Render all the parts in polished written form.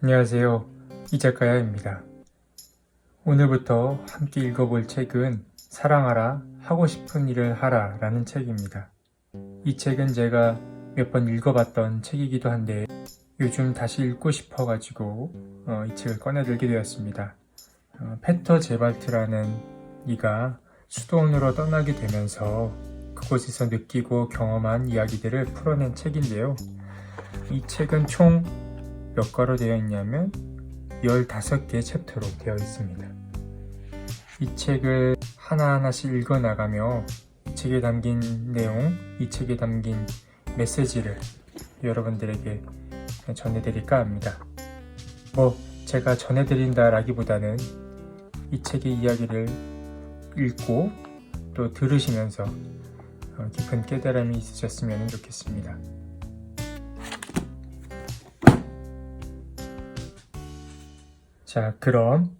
안녕하세요. 이작가야입니다. 오늘부터 함께 읽어볼 책은 사랑하라, 하고 싶은 일을 하라 라는 책입니다. 이 책은 제가 몇 번 읽어봤던 책이기도 한데 요즘 다시 읽고 싶어가지고 이 책을 꺼내들게 되었습니다. 페터 제발트라는 이가 수도원으로 떠나게 되면서 그곳에서 느끼고 경험한 이야기들을 풀어낸 책인데요. 이 책은 총 몇 과로 되어 있냐면 15개의 챕터로 되어 있습니다. 이 책을 하나하나씩 읽어나가며 이 책에 담긴 내용, 이 책에 담긴 메시지를 여러분들에게 전해드릴까 합니다. 제가 전해드린다라기보다는 이 책의 이야기를 읽고 또 들으시면서 깊은 깨달음이 있으셨으면 좋겠습니다. 자, 그럼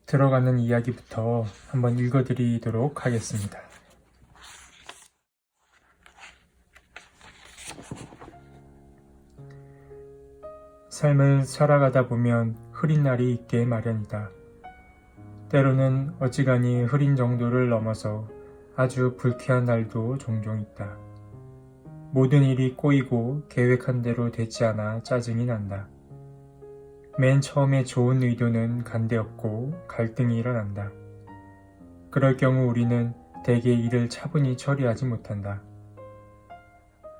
들어가는 이야기부터 한번 읽어드리도록 하겠습니다. 삶을 살아가다 보면 흐린 날이 있게 마련이다. 때로는 어지간히 흐린 정도를 넘어서 아주 불쾌한 날도 종종 있다. 모든 일이 꼬이고 계획한 대로 되지 않아 짜증이 난다. 맨 처음에 좋은 의도는 간데없고 갈등이 일어난다. 그럴 경우 우리는 대개 일을 차분히 처리하지 못한다.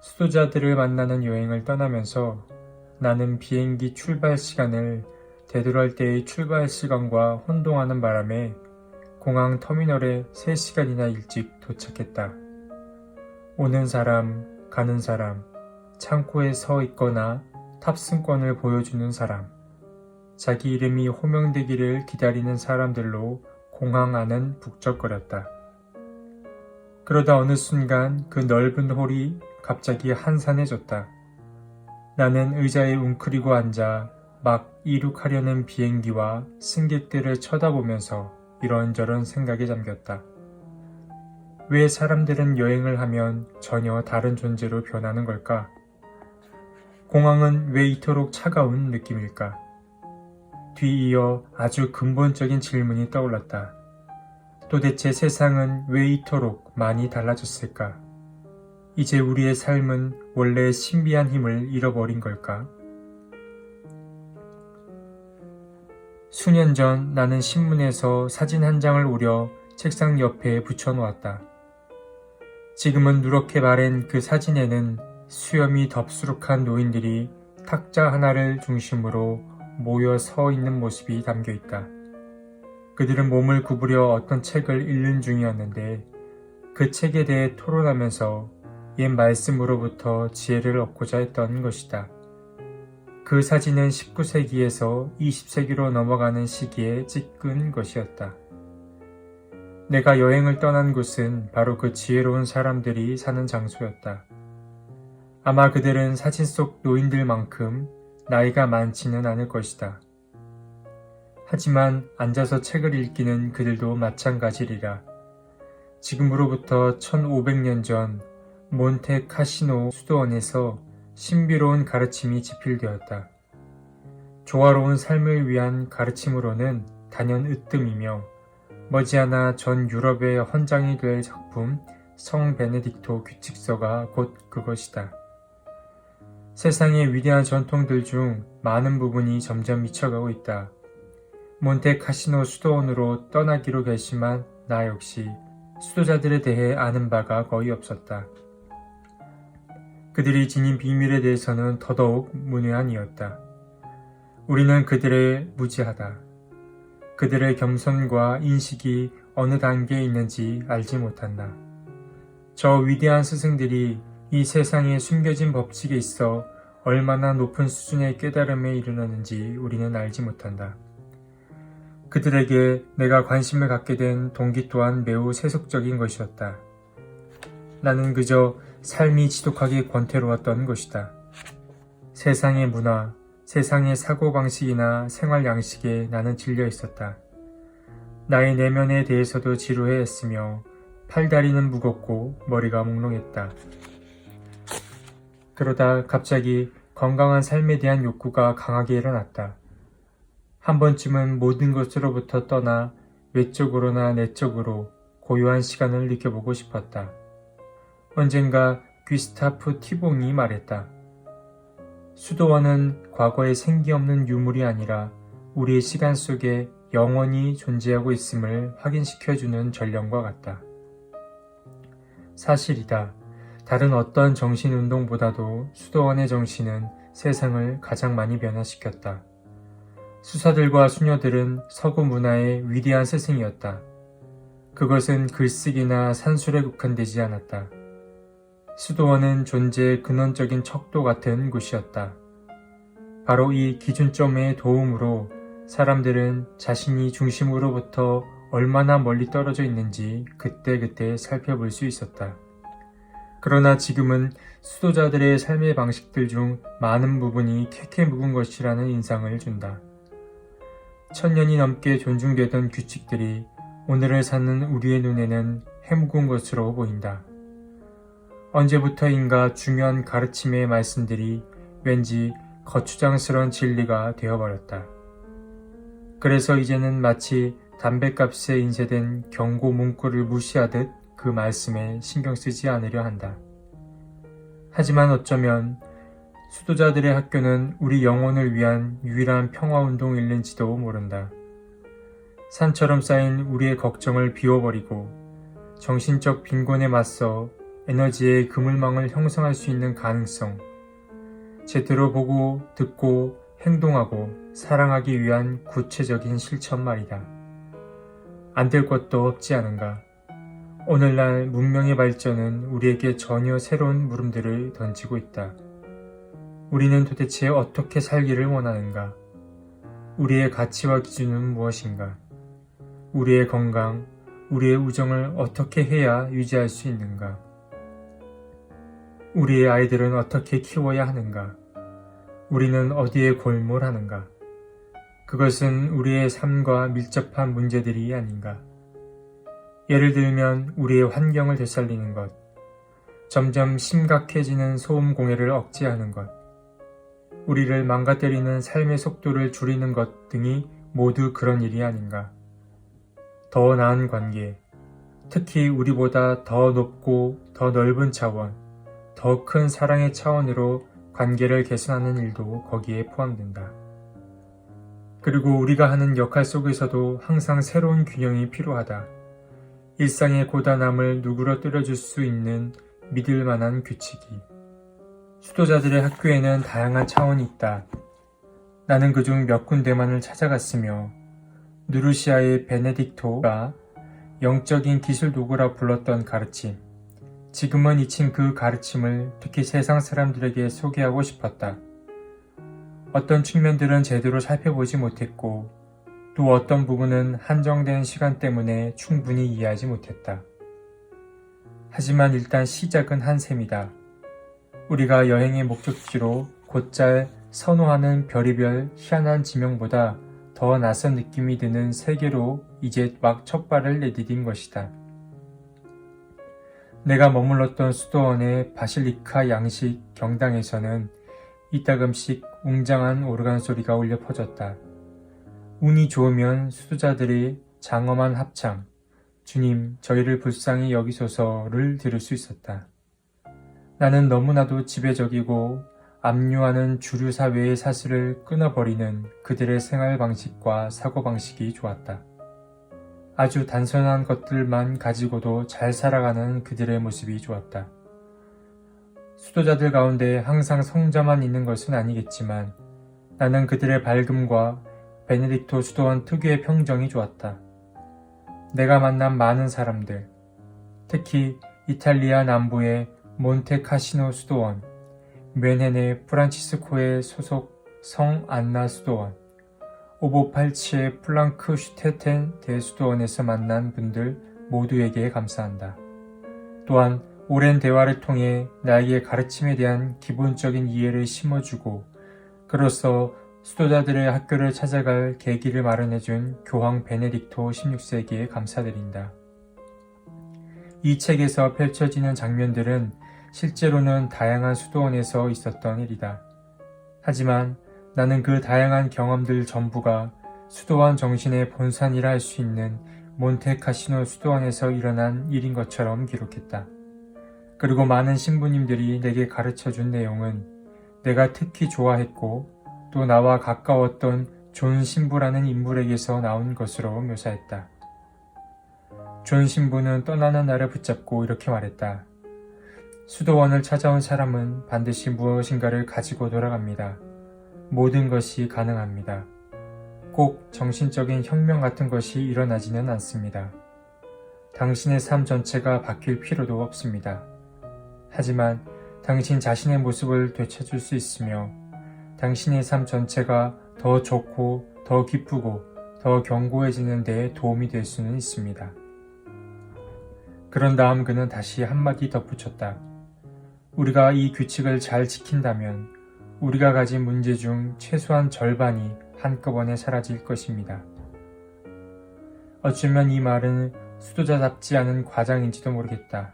수도자들을 만나는 여행을 떠나면서 나는 비행기 출발 시간을 되돌아올 때의 출발 시간과 혼동하는 바람에 공항 터미널에 3시간이나 일찍 도착했다. 오는 사람, 가는 사람, 창고에 서 있거나 탑승권을 보여주는 사람, 자기 이름이 호명되기를 기다리는 사람들로 공항 안은 북적거렸다. 그러다 어느 순간 그 넓은 홀이 갑자기 한산해졌다. 나는 의자에 웅크리고 앉아 막 이륙하려는 비행기와 승객들을 쳐다보면서 이런저런 생각에 잠겼다. 왜 사람들은 여행을 하면 전혀 다른 존재로 변하는 걸까? 공항은 왜 이토록 차가운 느낌일까? 뒤이어 아주 근본적인 질문이 떠올랐다. 도대체 세상은 왜 이토록 많이 달라졌을까? 이제 우리의 삶은 원래의 신비한 힘을 잃어버린 걸까? 수년 전 나는 신문에서 사진 한 장을 오려 책상 옆에 붙여놓았다. 지금은 누렇게 마른 그 사진에는 수염이 덥수룩한 노인들이 탁자 하나를 중심으로 모여 서 있는 모습이 담겨 있다. 그들은 몸을 구부려 어떤 책을 읽는 중이었는데 그 책에 대해 토론하면서 옛 말씀으로부터 지혜를 얻고자 했던 것이다. 그 사진은 19세기에서 20세기로 넘어가는 시기에 찍은 것이었다. 내가 여행을 떠난 곳은 바로 그 지혜로운 사람들이 사는 장소였다. 아마 그들은 사진 속 노인들만큼 나이가 많지는 않을 것이다. 하지만 앉아서 책을 읽기는 그들도 마찬가지리라. 지금으로부터 1500년 전 몬테 카시노 수도원에서 신비로운 가르침이 집필되었다. 조화로운 삶을 위한 가르침으로는 단연 으뜸이며 머지않아 전 유럽의 헌장이 될 작품 성 베네딕토 규칙서가 곧 그것이다. 세상의 위대한 전통들 중 많은 부분이 점점 미쳐가고 있다. 몬테 카시노 수도원으로 떠나기로 결심한 나 역시 수도자들에 대해 아는 바가 거의 없었다. 그들이 지닌 비밀에 대해서는 더더욱 문외한이었다. 우리는 그들의 무지하다. 그들의 겸손과 인식이 어느 단계에 있는지 알지 못한다. 저 위대한 스승들이 이 세상에 숨겨진 법칙에 있어 얼마나 높은 수준의 깨달음에 이르렀는지 우리는 알지 못한다. 그들에게 내가 관심을 갖게 된 동기 또한 매우 세속적인 것이었다. 나는 그저 삶이 지독하게 권태로웠던 것이다. 세상의 문화, 세상의 사고방식이나 생활 양식에 나는 질려 있었다. 나의 내면에 대해서도 지루해했으며 팔다리는 무겁고 머리가 몽롱했다. 그러다 갑자기 건강한 삶에 대한 욕구가 강하게 일어났다. 한 번쯤은 모든 것으로부터 떠나 외적으로나 내적으로 고요한 시간을 느껴보고 싶었다. 언젠가 귀스타프 티봉이 말했다. 수도원은 과거의 생기 없는 유물이 아니라 우리의 시간 속에 영원히 존재하고 있음을 확인시켜주는 전령과 같다. 사실이다. 다른 어떤 정신운동보다도 수도원의 정신은 세상을 가장 많이 변화시켰다. 수사들과 수녀들은 서구 문화의 위대한 스승이었다. 그것은 글쓰기나 산술에 국한되지 않았다. 수도원은 존재의 근원적인 척도 같은 곳이었다. 바로 이 기준점의 도움으로 사람들은 자신이 중심으로부터 얼마나 멀리 떨어져 있는지 그때그때 살펴볼 수 있었다. 그러나 지금은 수도자들의 삶의 방식들 중 많은 부분이 캐캐 묵은 것이라는 인상을 준다. 1000년이 넘게 존중되던 규칙들이 오늘을 사는 우리의 눈에는 해묵은 것으로 보인다. 언제부터인가 중요한 가르침의 말씀들이 왠지 거추장스러운 진리가 되어버렸다. 그래서 이제는 마치 담뱃값에 인쇄된 경고 문구를 무시하듯 그 말씀에 신경 쓰지 않으려 한다. 하지만 어쩌면 수도자들의 학교는 우리 영혼을 위한 유일한 평화운동일는지도 모른다. 산처럼 쌓인 우리의 걱정을 비워버리고 정신적 빈곤에 맞서 에너지의 그물망을 형성할 수 있는 가능성, 제대로 보고 듣고 행동하고 사랑하기 위한 구체적인 실천 말이다. 안 될 것도 없지 않은가. 오늘날 문명의 발전은 우리에게 전혀 새로운 물음들을 던지고 있다. 우리는 도대체 어떻게 살기를 원하는가? 우리의 가치와 기준은 무엇인가? 우리의 건강, 우리의 우정을 어떻게 해야 유지할 수 있는가? 우리의 아이들은 어떻게 키워야 하는가? 우리는 어디에 골몰하는가? 그것은 우리의 삶과 밀접한 문제들이 아닌가? 예를 들면 우리의 환경을 되살리는 것, 점점 심각해지는 소음 공해를 억제하는 것, 우리를 망가뜨리는 삶의 속도를 줄이는 것 등이 모두 그런 일이 아닌가? 더 나은 관계, 특히 우리보다 더 높고 더 넓은 차원, 더 큰 사랑의 차원으로 관계를 개선하는 일도 거기에 포함된다. 그리고 우리가 하는 역할 속에서도 항상 새로운 균형이 필요하다. 일상의 고단함을 누그러뜨려줄 수 있는 믿을 만한 규칙이. 수도자들의 학교에는 다양한 차원이 있다. 나는 그중 몇 군데만을 찾아갔으며 누르시아의 베네딕토가 영적인 기술 도구라 불렀던 가르침, 지금은 잊힌 그 가르침을 특히 세상 사람들에게 소개하고 싶었다. 어떤 측면들은 제대로 살펴보지 못했고 또 어떤 부분은 한정된 시간 때문에 충분히 이해하지 못했다. 하지만 일단 시작은 한 셈이다. 우리가 여행의 목적지로 곧잘 선호하는 별의별 희한한 지명보다 더 낯선 느낌이 드는 세계로 이제 막 첫발을 내디딘 것이다. 내가 머물렀던 수도원의 바실리카 양식 경당에서는 이따금씩 웅장한 오르간 소리가 울려 퍼졌다. 운이 좋으면 수도자들의 장엄한 합창, 주님 저희를 불쌍히 여기소서를 들을 수 있었다. 나는 너무나도 지배적이고 압류하는 주류 사회의 사슬을 끊어버리는 그들의 생활 방식과 사고 방식이 좋았다. 아주 단순한 것들만 가지고도 잘 살아가는 그들의 모습이 좋았다. 수도자들 가운데 항상 성자만 있는 것은 아니겠지만 나는 그들의 밝음과 베네딕토 수도원 특유의 평정이 좋았다. 내가 만난 많은 사람들, 특히 이탈리아 남부의 몬테카시노 수도원, 뮌헨의 프란치스코의 소속 성 안나 수도원, 오보팔치의 플랑크 슈테텐 대수도원에서 만난 분들 모두에게 감사한다. 또한 오랜 대화를 통해 나에게 가르침에 대한 기본적인 이해를 심어주고 그로써 수도자들의 학교를 찾아갈 계기를 마련해준 교황 베네딕토 16세기에 감사드린다. 이 책에서 펼쳐지는 장면들은 실제로는 다양한 수도원에서 있었던 일이다. 하지만 나는 그 다양한 경험들 전부가 수도원 정신의 본산이라 할 수 있는 몬테카시노 수도원에서 일어난 일인 것처럼 기록했다. 그리고 많은 신부님들이 내게 가르쳐준 내용은 내가 특히 좋아했고 또 나와 가까웠던 존 신부라는 인물에게서 나온 것으로 묘사했다. 존 신부는 떠나는 날을 붙잡고 이렇게 말했다. 수도원을 찾아온 사람은 반드시 무엇인가를 가지고 돌아갑니다. 모든 것이 가능합니다. 꼭 정신적인 혁명 같은 것이 일어나지는 않습니다. 당신의 삶 전체가 바뀔 필요도 없습니다. 하지만 당신 자신의 모습을 되찾을 수 있으며 당신의 삶 전체가 더 좋고 더 기쁘고 더 견고해지는 데 도움이 될 수는 있습니다. 그런 다음 그는 다시 한마디 덧붙였다. 우리가 이 규칙을 잘 지킨다면 우리가 가진 문제 중 최소한 절반이 한꺼번에 사라질 것입니다. 어쩌면 이 말은 수도자답지 않은 과장인지도 모르겠다.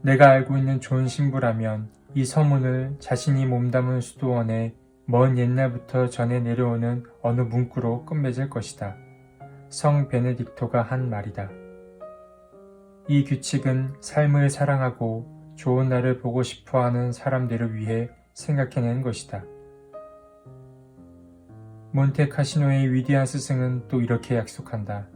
내가 알고 있는 존 신부라면 이 서문을 자신이 몸담은 수도원에 먼 옛날부터 전해 내려오는 어느 문구로 끝맺을 것이다. 성 베네딕토가 한 말이다. 이 규칙은 삶을 사랑하고 좋은 날을 보고 싶어하는 사람들을 위해 생각해낸 것이다. 몬테카시노의 위대한 스승은 또 이렇게 약속한다.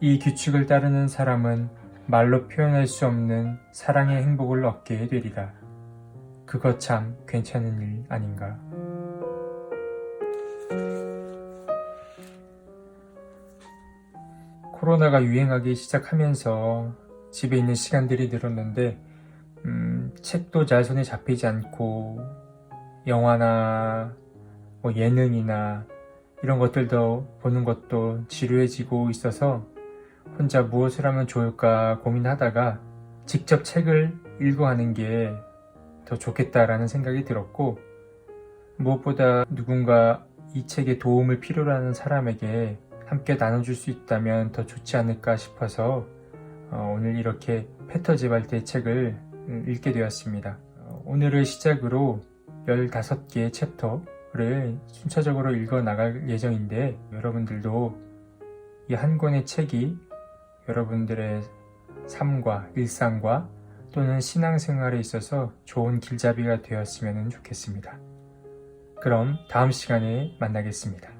이 규칙을 따르는 사람은 말로 표현할 수 없는 사랑의 행복을 얻게 되리라. 그거 참 괜찮은 일 아닌가? 코로나가 유행하기 시작하면서 집에 있는 시간들이 늘었는데 책도 잘 손에 잡히지 않고 영화나 예능이나 이런 것들도 보는 것도 지루해지고 있어서 혼자 무엇을 하면 좋을까 고민하다가 직접 책을 읽어가는 게 더 좋겠다라는 생각이 들었고 무엇보다 누군가 이 책에 도움을 필요로 하는 사람에게 함께 나눠줄 수 있다면 더 좋지 않을까 싶어서 오늘 이렇게 페터제발트의 책을 읽게 되었습니다. 오늘을 시작으로 15개의 챕터를 순차적으로 읽어 나갈 예정인데 여러분들도 이 한 권의 책이 여러분들의 삶과 일상과 또는 신앙생활에 있어서 좋은 길잡이가 되었으면 좋겠습니다. 그럼 다음 시간에 만나겠습니다.